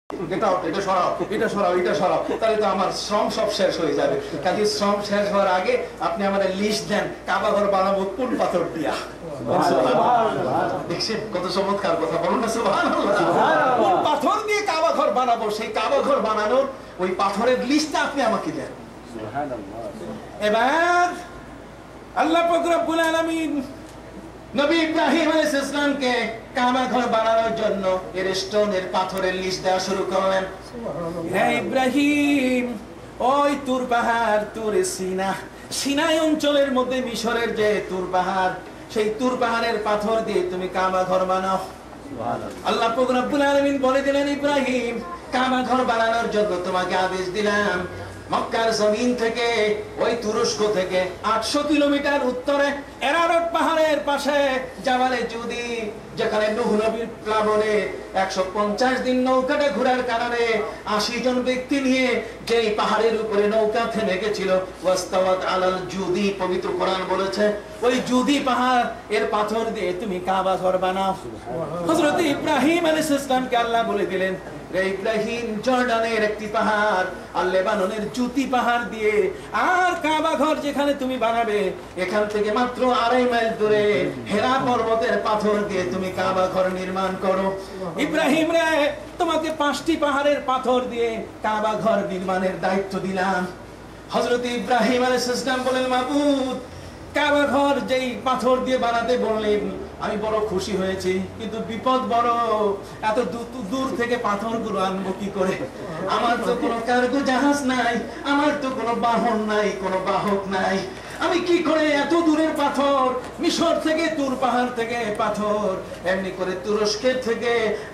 এটা সরাও, এটা সরাও, এটা সরাও, তাহলে তো আমার শ্রম সব শেষ হয়ে যাবে। কাজে শ্রম শেষ হওয়ার আগে আপনি আমাদের লিস্ট দেন, কাবা ঘর বানাবো কোন পাথর দিয়া। দেখছেন কত চমৎকার কথা, বলুন না সুবহানাল্লাহ। কোন পাথর দিয়ে কাবা ঘর বানাবো, সেই কাবা ঘর বানানোর ওই পাথরের লিস্টটা আপনি আমাকে দেন। এবার আল্লাহ পাক রব্বুল আলামিন নবী ইব্রাহিম আলাইহিস সালামকে কাবা ঘর বানানোর জন্য এর স্টোনের পাথরের লিস্ট দেওয়া শুরু করলেন। হ্যাঁ ইব্রাহিম, ওই তুর পাহাড়, তুরে সিনাই অঞ্চলের মধ্যে মিশরের যে তুর পাহাড়, সেই তুর পাহাড়ের পাথর দিয়ে তুমি কাবা ঘর বানাও। আল্লাহ পাক রব্বুল আলামিন বলে দিলেন, ইব্রাহিম কাবা ঘর বানানোর জন্য তোমাকে আদেশ দিলাম, মক্কার জমিন থেকে ওই তুরস্ক থেকে 800 কিলোমিটার উত্তরে এরারত পাহাড়ের পাশে জাবালে জুদি, যেখানে নূহ নবীর প্লাবনে 150 দিন নৌকাটা ঘোরার কারণে 80 জন ব্যক্তি নিয়ে যেই পাহাড়ের উপরে নৌকা থেমে গেছিল, ওয়াস্তাওয়াত আলাল জুদি, পবিত্র কোরআন বলেছে ওই জুদি পাহাড় এর পাথর দিয়ে তুমি কাবা ঘর বানাও। হযরত ইব্রাহিম আলাইহিস সালামকে আল্লাহ বলে দিলেন, ইব্রাহিম জর্ডানের একটি পাহাড় আর লেবাননের জুতি পাহাড় দিয়ে আর কাবা ঘর যেখানে তুমি বানাবে এখান থেকে মাত্র 2.5 মাইল দূরে হেরা পর্বতের পাথর দিয়ে তুমি কাবা ঘর নির্মাণ করো। ইব্রাহিম রে, তোমাকে 5টি পাহাড়ের পাথর দিয়ে কাবা ঘর নির্মাণের দায়িত্ব দিলাম। হযরত ইব্রাহিম আলাইহিস সালাম বলেন, মাবুদ কাবা ঘর যেই পাথর দিয়ে বানাতে বললেন আমি বড় খুশি হয়েছি, কিন্তু বিপদ বড়, এত দূর থেকে পাথরগুলো আনবো কি করে? আমার তো কোনো কার্গো জাহাজ নাই, আমার তো কোনো বাহন নাই, কোনো বাহক নাই, আমি কি করে এত দূরের পাথর, মিশর থেকে তুর পাহাড় থেকে পাথর, এমনি করে তুরস্কের থেকে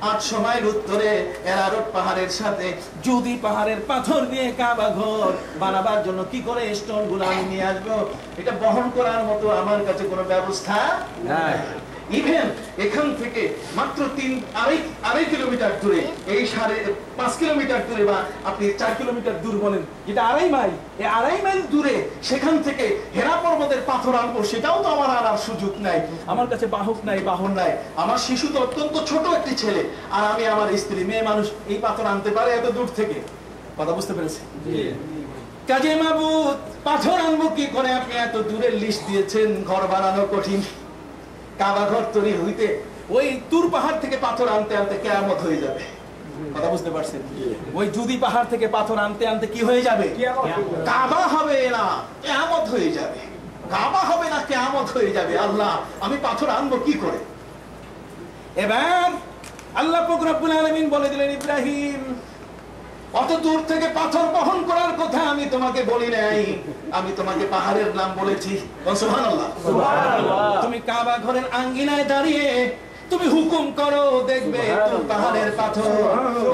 800 মাইল উত্তরে এরারত পাহাড়ের সাথে জুদি পাহাড়ের পাথর দিয়ে কাবা ঘর বানাবার জন্য কি করে স্টোন গুলো আমি নিয়ে আসবো? এটা বহন করার মতো আমার কাছে কোনো ব্যবস্থা নাই। ইভেন এখান থেকে মাত্র 3.5 কিলোমিটার দূরে, এই 5.5 কিলোমিটার দূরে, বা আপনি 4 কিলোমিটার দূর বলেন, যেটা 2.5 মাইল, এই 2.5 মাইল দূরে সেখান থেকে হেরা পর্বতের পাথর আনবো, সেটাও তো আমার আনার সুযোগ নাই। আমার কাছে বাহক নাই, বাহন নাই, আমার শিশু তো অত্যন্ত ছোট একটি ছেলে, আর আমি আমার স্ত্রী, মেয়ে মানুষ এই পাথর আনতে পারে এত দূর থেকে? কথা বুঝতে পেরেছি? কাজে মাবুদ পাথর আনবো কি করে? আপনি এত দূরের লিস্ট দিয়েছেন, ঘর বানানো কঠিন, কাবা ঘর তৈরি হইতে ওই তুর পাহাড় থেকে পাথর আনতে আনতে কিয়ামত হয়ে যাবে। কথা বুঝতে পারছেন? ওই জুদি পাহাড় থেকে পাথর আনতে আনতে কি হয়ে যাবে? কাবা হবে না, কিয়ামত হয়ে যাবে। কাবা হবে না, কিয়ামত হয়ে যাবে। আল্লাহ, আমি পাথর আনবো কি করে? এবার আল্লাহ পাক রব্বুল আলামিন বলে দিলেন, ইব্রাহিম অত দূর থেকে পাথর বহন করার কথা আমি তোমাকে বলি নাই, আমি তোমাকে পাহাড়ের নাম বলেছি। সুবহানাল্লাহ, সুবহানাল্লাহ। তুমি কাবা ঘরের আঙ্গিনায় দাঁড়িয়ে তুমি হুকুম করো, দেখবে তো পাহাড়ের পাথর,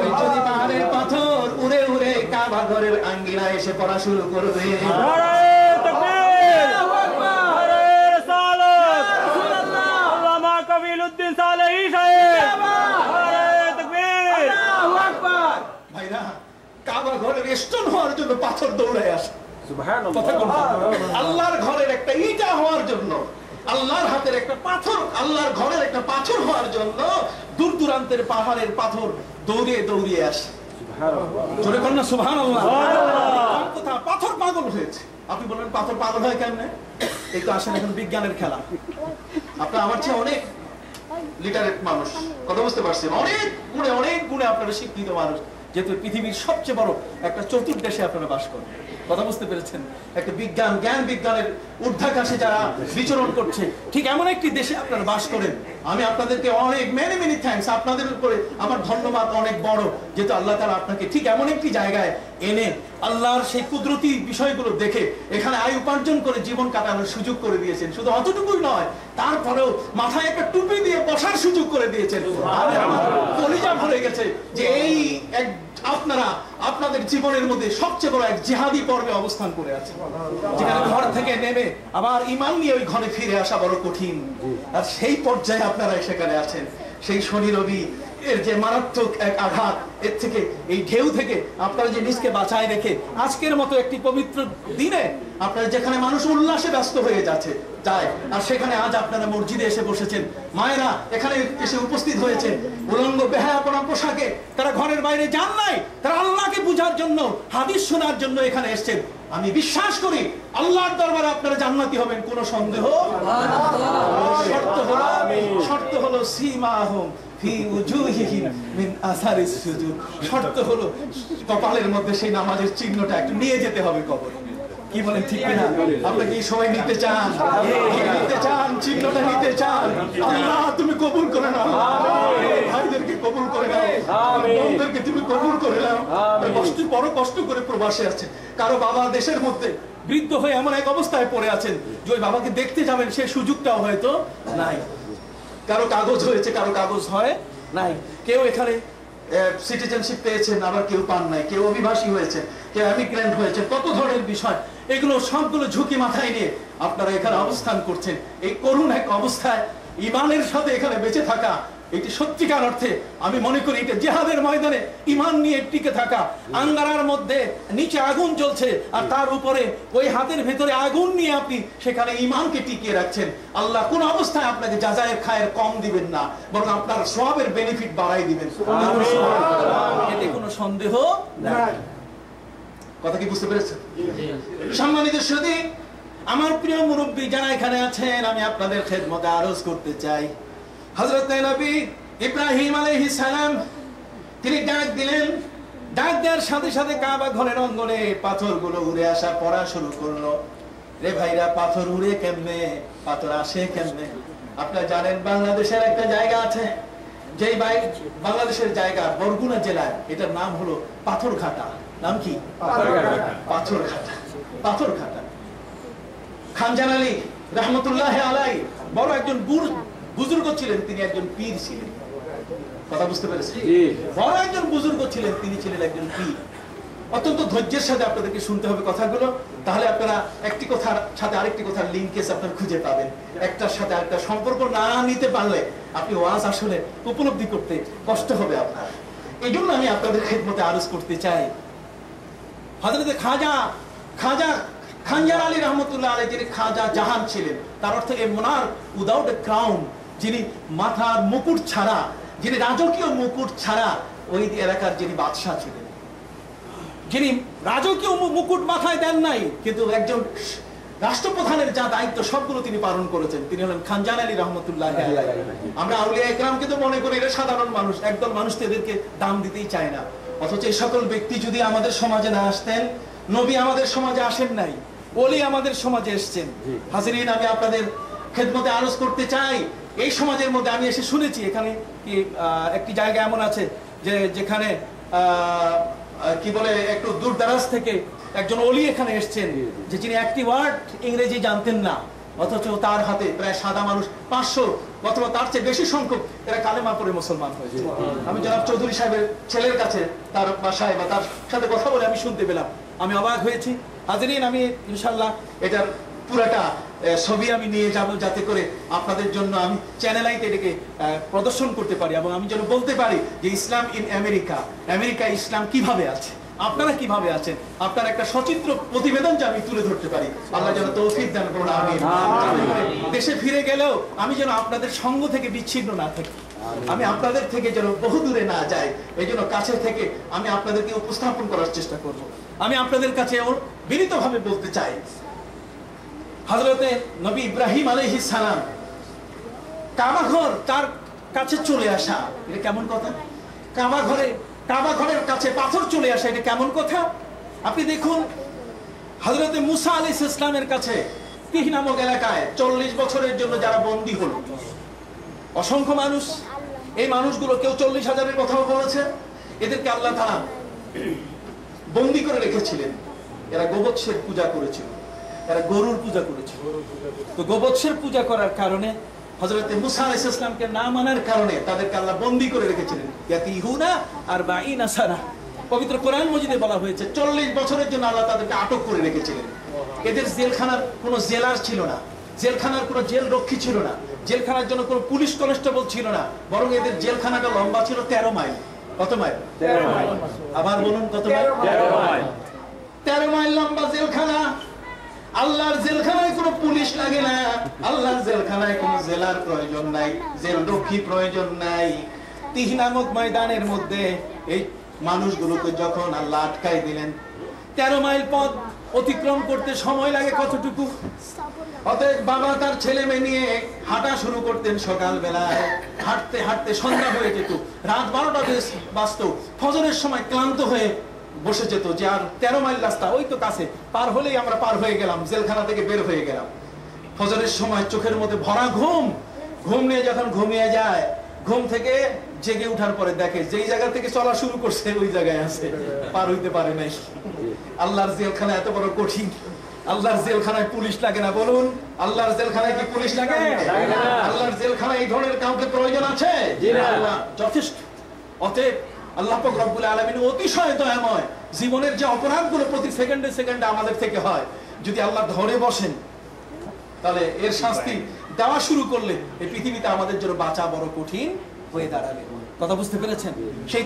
ওই যদি পাহাড়ের পাথর উড়ে উড়ে কাবা ঘরের আঙ্গিনায় এসে পড়া শুরু করবে। নারে তাকবীর, আল্লাহু আকবার, নারে রিসালাত, সুবহানাল্লাহ, আল্লামা কবিলউদ্দিন সালেহী সাহেব, নারে তাকবীর, আল্লাহু আকবার। ভাইরা, কাবা ঘরের স্টোন হওয়ার জন্য পাথর দৌড়ায় আসে। সুবহানাল্লাহ। আল্লাহর ঘরের একটা ইটা হওয়ার জন্য, আল্লাহর হাতের একটা পাথর, আল্লাহর ঘরের একটা পাথর হওয়ার জন্য দূর দূরান্তের পাহাড়ের পাথর দৌড়িয়ে দৌড়িয়ে আসে। জোরে বলেন না সুবহানাল্লাহ। কথা, পাথর পাগল হয়েছে। আপনি বলেন পাথর পাগল হয় কেমনে? এই তো আসলে এখন বিজ্ঞানের খেলা। আপনারা আমার চেয়ে অনেক লিটারেট মানুষ, কথা বুঝতে পারছেন, অনেক গুণে আপনারা শিক্ষিত মানুষ, যেহেতু পৃথিবীর সবচেয়ে বড় একটা চতুর্দেশে আপনারা বাস করেন। কথা বুঝতে পেরেছেন? একটা জ্ঞান বিজ্ঞানের ঊর্ধ্বাকাশে যারা বিচরণ করছে, ঠিক এমন একটি দেশে আপনারা বাস করেন। আমি আপনাদেরকে অনেক মেনি থ্যাঙ্কস, আপনাদের উপরে আমার ধন্যবাদ অনেক বড়, যেহেতু আল্লাহ তাআলা আপনাকে ঠিক এমন একটি জায়গায় এনে আল্লাহর সেই কুদরতি বিষয়গুলো দেখে এখানে আয় উপার্জন করে জীবন কাটানোর সুযোগ করে দিয়েছেন। শুধু অতটুকুই নয়, তারপরেও মাথায় একটা টুপি দিয়ে বসার সুযোগ করে দিয়েছেন। আমার কলিজা ভরে গেছে যে এই আপনারা আপনাদের জীবনের মধ্যে সবচেয়ে বড় এক জিহাদি পর্বে অবস্থান করে আছেন, যেখানে ঘর থেকে নেমে আবার ঈমান নিয়ে ওই ঘরে ফিরে আসা বড় কঠিন। আর সেই পর্যায়ে আপনারা সেখানে আছেন। সেই শনি রবি এর যে মারাত্মক এক আঘাত, এর থেকে এই ঢেউ থেকে আপনারা যে নিজকে বাঁচায় রেখে আজকের মতো একটি পবিত্র দিনে আপনারা যেখানে মানুষ উল্লাসে ব্যস্ত হয়ে যাচ্ছে, যায়। আর সেখানে আজ আপনারা মসজিদে এসে বসেছেন, মায়েরা এখানে এসে উপস্থিত হয়েছেন উলঙ্গ বেহায়াপনা পোশাকে। তারা ঘরের বাইরে যান নাই, তারা আল্লাহকে বুঝার জন্য, হাদিস শোনার জন্য এখানে এসেছেন। আমি বিশ্বাস করি আল্লাহর দরবারে আপনারা জান্নাতি হবেন, কোনো সন্দেহ। শর্ত হলো সীমাহুম ফি উজুহিহিম মিন আসারিস সুজুদ। শর্ত হলো কপালের মধ্যে সেই নামাজের চিহ্নটা একটু নিয়ে যেতে হবে কবরে। কি বলেন, ঠিক কিনা? আপনি কি সবাই নিতে চান? নিতে চান, চিহ্নটা নিতে চান? আল্লাহ তুমি কবুল করে নাও, ভাইদেরকে কবুল করে নাও, বোনদেরকে তুমি কবুল করে নাও। বড় কষ্ট করে প্রবাসে আছে, কারো বাবা দেশের মধ্যে বৃদ্ধ হয়ে এমন এক অবস্থায় পড়ে আছেন যে ওই বাবাকে দেখতে যাবেন সেই সুযোগটাও হয়তো নাই। কারো কাগজ হয়েছে, কারো কাগজ হয় নাই। কেউ এখানে সিটিজেনশিপ পেয়েছেন, আবার কেউ পান নাই। কেউ অভিবাসী হয়েছে, কেউ এমিগ্রেন্ট হয়েছে। কত ধরনের বিষয়, এগুলো সবগুলো ঝুঁকি মাথায় নিয়ে আপনারা এখানে অবস্থান করছেন। এই করুণ এক অবস্থায় ইমানের সাথে এখানে বেঁচে থাকা, এটি সত্যিকার অর্থে আমি মনে করি এটা জিহাদের ময়দানে ইমান নিয়ে টিকে থাকা। আঙ্গারার মধ্যে নিচে আগুন জ্বলছে, আর তার উপরে ওই হাতের ভেতরে আগুন নিয়ে আপনি সেখানে ইমানকে টিকিয়ে রাখছেন। আল্লাহ কোন অবস্থায় আপনাকে যাজায়ের খায়ের কম দিবেন না, বরং আপনার সওয়াবের বেনিফিট বাড়াই দিবেন, এতে কোনো সন্দেহ নাই। কথা কি বুঝতে পেরেছেন? সম্মানিত সুধী, আমার প্রিয় মুরব্বী যারা এখানে আছেন, আমি আপনাদের খেদমতে আরজ করতে চাই, হযরত নবী ইব্রাহিম আলাইহিস সালাম তিনি ডাক দিলেন। ডাক দেওয়ার সাথে সাথে কাবা ঘরের অঙ্গনে পাথরগুলো উড়ে আসা পড়া শুরু করলো। রে ভাইরা, পাথর উড়ে কেমনে, পাথর আসে কেমনে? আপনারা জানেন বাংলাদেশের একটা জায়গা আছে, যেই বাংলাদেশের জায়গা বরগুনা জেলায়, এটার নাম হলো পাথরঘাটা। নাম কি? পাথরঘাটা। পাথরঘাটা। খান জাহান আলী রহমতুল্লাহ আলাই বড় একজন বুজুর্গ ছিলেন, তিনি একজন পীর ছিলেন। কথা বুঝতে পেরেছেন? বড় একজন বুজুর্গ ছিলেন, তিনি ছিলেন একজন পীর। অত্যন্ত ধৈর্যের সাথে আপনাদেরকে শুনতে হবে কথাগুলো, তাহলে আপনারা একটি কথার সাথে আরেকটি কথার লিঙ্কেজ আপনারা খুঁজে পাবেন। একটার সাথে আরেকটা সম্পর্ক না নিতে পারলে আপনি ওয়াজ আসলে উপলব্ধি করতে কষ্ট হবে আপনার। এই জন্য আমি আপনাদের খেদমতে আরজ করতে চাই, হযরত খান জাহান আলী রহমতুল্লাহ আলাইহি যিনি খাজা জাহান ছিলেন, তার অর্থ এ মনার উইদাউট এ ক্রাউন, যিনি মাথার মুকুট ছাড়া, যিনি রাজকীয় মুকুট ছাড়া ওই এলাকার যিনি বাদশাহ ছিলেন, যিনি রাজকীয় মুকুট মাথায় দেন নাই, কিন্তু একজন রাষ্ট্রপ্রধানের যা দায়িত্ব সবগুলো তিনি পালন করেছেন, তিনি হলেন খান জাহান আলী রহমতুল্লাহ আলাইহি। আমরা আউলিয়া ইকরামকে তো মনে করি এরা সাধারণ মানুষ, একদল মানুষ তো এদেরকে দাম দিতেই চায় না। অথচ এই সকল ব্যক্তি যদি আমাদের সমাজে না আসতেন, নবী আমাদের সমাজে আসেন নাই, ওলি আমাদের সমাজে এসেছেন। হাজিরিন, আমি আপনাদের খেদমতে আরজ করতে চাই, এই সমাজের মধ্যে আমি এসে শুনেছি এখানে কি একটি জায়গা এমন আছে যে যেখানে কি বলে একটু দূর দারাজ থেকে একজন ওলি এখানে এসেছেন, যে যিনি একটি ওয়ার্ড ইংরেজি জানতেন না, অথচ তার হাতে প্রায় সাদা মানুষ 500 অথবা তার চেয়ে বেশি সংখ্যক এরা কালেমা পড়ে মুসলমান হয়েছে। আমি জনাব চৌধুরী সাহেবের ছেলের কাছে, তার বাসায় বা তার সাথে কথা বলে আমি শুনতে পেলাম, আমি অবাক হয়েছি। হাজিরিন, আমি ইনশাআল্লাহ এটার পুরাটা ছবি আমি নিয়ে যাব, যাতে করে আপনাদের জন্য আমি চ্যানেল আইতে এটাকে প্রদর্শন করতে পারি, এবং আমি যেন বলতে পারি যে ইসলাম ইন আমেরিকা ইসলাম কিভাবে আছে, আপনারা কিভাবে আছেন, আপনার একটা সচিত্র প্রতিবেদন যে আমি তুলে ধরতে পারি। আল্লাহ যেন তৌফিক দান করুন, আমিন। দেশে ফিরে গেলেও আমি যেন আপনাদের সঙ্গ থেকে বিচ্ছিন্ন না থাকি, আমি আপনাদের থেকে যেন বহু দূরে না যাই, এই জন্য কাছে থেকে আমি আপনাদেরকে উপস্থাপন করার চেষ্টা করব। আমি আপনাদের কাছে বিনীতভাবে বলতে চাই, হযরতে নবী ইব্রাহিম আলাইহিস সালাম কাবা ঘর তার কাছে চলে আসা, এটা কেমন কথা? কাবা ঘরের কাছে পাথর চলে আসা, এটা কেমন কথা? আপনি দেখুন, হযরতে মুসা আলাইহিস সালামের কাছে তিহ নামক এলাকায় 40 বছরের জন্য যারা বন্দী হলো, অসংখ্য মানুষ, এই মানুষগুলো কেউ 40,000-এর কথাও বলেছে, এদেরকে আল্লাহ তাআলা বন্দী করে রেখেছিলেন। এরা গোবৎসের পূজা করেছিল, এরা গরুর পূজা করেছিল। তো গোবৎসের পূজা করার কারণে, হযরতে মুসা আলাইহিস সালামকে না মানার কারণে তাদেরকে আল্লাহ বন্দী করে রেখেছিলেন। ইয়াতিহুনা 40 সানা, পবিত্র কোরআন মজিদে বলা হয়েছে 40 বছরের জন্য আল্লাহ তাদেরকে আটক করে রেখেছিলেন। এদের জেলখানার কোনো জেলার ছিল না, জেলখানার কোনো জেল রক্ষী ছিল না, জেলখানার জন্য কোনো পুলিশ কনস্টেবল ছিল না, বরং এদের জেলখানাটা লম্বা ছিল 13 মাইল। কত মাইল? 13 মাইল। আবার বলুন, কত মাইল? 13 মাইল। 13 মাইল লম্বা জেলখানা। আল্লাহর জেলখানায় কোনো পুলিশ লাগে না, আল্লাহর জেলখানায় কোনো জেলার প্রয়োজন নাই, জেল রক্ষী প্রয়োজন নাই। তিহ নামক ময়দানের মধ্যে এই মানুষগুলোকে যখন আল্লাহ আটকাই দিলেন, 13 মাইল পথ অতিক্রম করতে সময় লাগে কতটুকু? অতএব বাবা তার ছেলে মেয়ে নিয়ে হাঁটা শুরু করতেন সকাল বেলায়, হাঁটতে হাঁটতে সন্ধ্যা হয়ে যেত, রাত 12টা বাজতো, ফজরের সময় ক্লান্ত হয়ে বসে যেত যে আর 13 মাইল রাস্তা ওই তো কাছে, পার হলেই আমরা পার হয়ে গেলাম, জেলখানা থেকে বের হয়ে গেলাম। ফজরের সময় চোখের মধ্যে ভরা ঘুম, ঘুম নিয়ে যখন ঘুমিয়ে যায়, ঘুম থেকে জেগে উঠার পরে দেখে যেই জায়গা থেকে চলা শুরু করছে ওই জায়গায় আছে, পার হইতে পারে নাই। আল্লাহর জেলখানা এত বড় কঠিন। আল্লাহর জেলখানায় পুলিশ লাগে না বলুন? আল্লাহর জেলখানায় কি পুলিশ লাগে? আল্লাহর জেলখানায় এই ধরনের কাউকে প্রয়োজন আছে? আল্লাহ যথেষ্ট। অতএব আল্লাহ পাক রব্বুল আলামিন অতিশয় দয়াময়। জীবনের যে অপরাধগুলো প্রতি সেকেন্ডে সেকেন্ডে আমাদের থেকে হয়, যদি আল্লাহ ধরে বসেন তাহলে এর শাস্তি দেওয়া শুরু করলে এই পৃথিবীতে আমাদের জন্য বাঁচা বড় কঠিন হয়ে দাঁড়াবে। কথা বুঝতে পেরেছেন? সেই